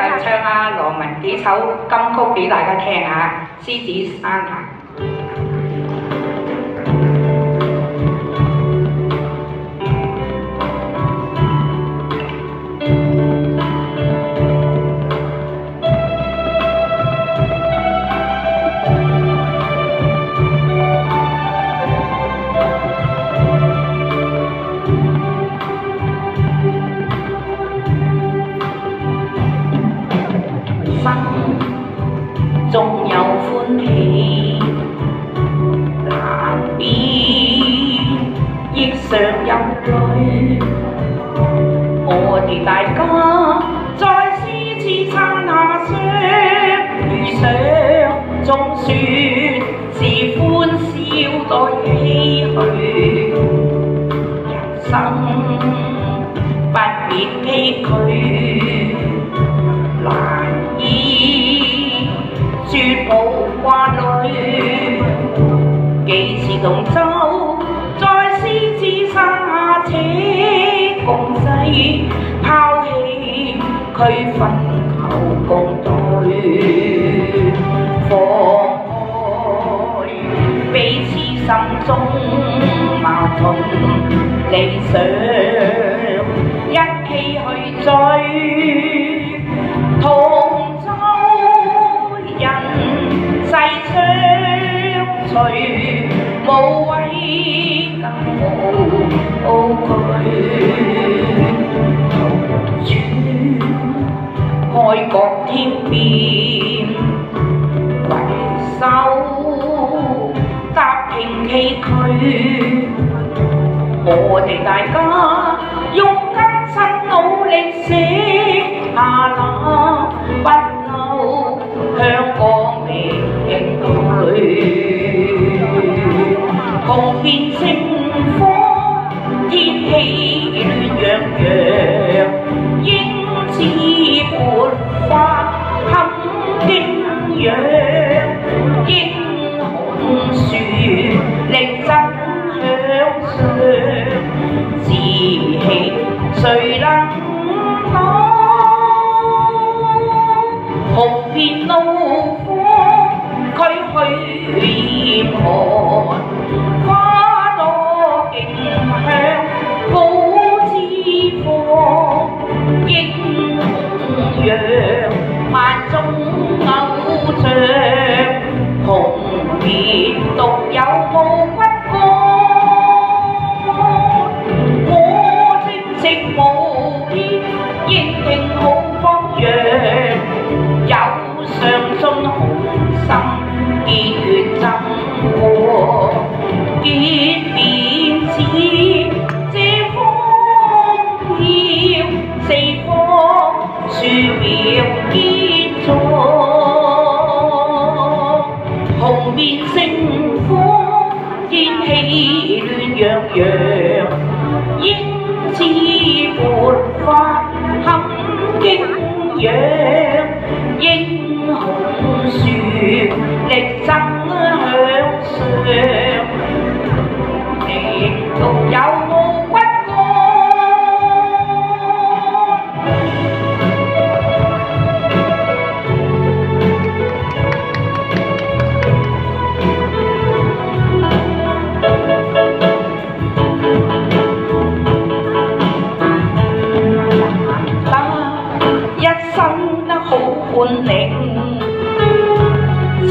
就唱阿羅文幾首金曲俾大家聽下，《獅子山下》。縱有歡喜難免，憶上有淚。我哋大家在獅子山下相遇上，總算是歡笑代唏噓。人生不免崎嶇難以絕無掛慮，幾時同舟在獅子山下且共濟，拋棄區分求共對，放開彼此心中矛盾理想，一起去追。同舟人世相隨，無畏更無懼。途轉愛國天邊，攜手踏平崎嶇。我哋大家用艱辛努力寫下那不朽香港名句，共變星火，天氣亂洋洋，英姿勃發堪景仰，英雄樹力爭向上，志氣誰能擋？紅遍怒火，驅去嚴寒，花朵競向高枝放，英雄樣萬眾偶像，紅顏獨有無骨幹。我正直無偏，英挺好方樣，有上進雄心，堅決爭過，結便知這風飄四方，樹苗堅壯。紅面星火，天氣亂洋洋，英姿勃發堪景仰，英雄樹力爭向上，力獨有無骨幹。一身得好本領，情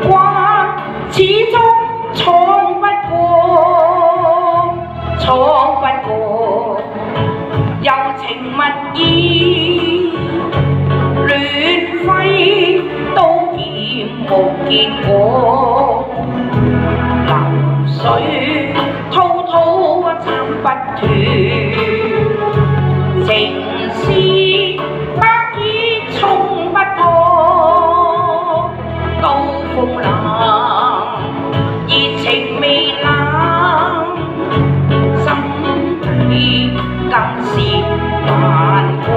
關始終闖不過，柔情蜜意亂揮，刀劍無結果，流水滔滔斬不斷，情絲百結衝不破，刀鋒冷，熱情未冷，心底更是難過。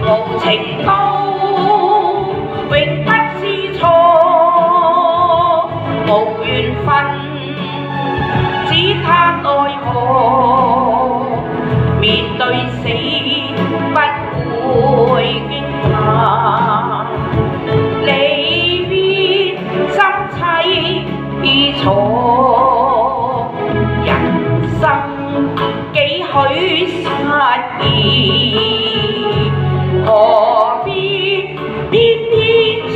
無情刀永不是錯，無緣分只他奈何，面對死不顧。意，何必偏偏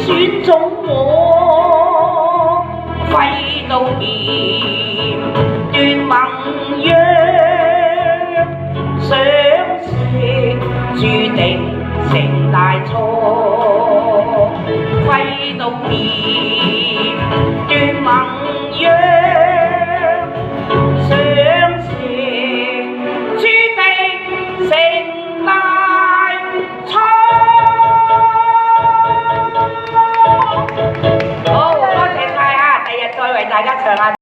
選中我？揮刀劍斷盟約，相識注定成大錯。揮刀劍斷盟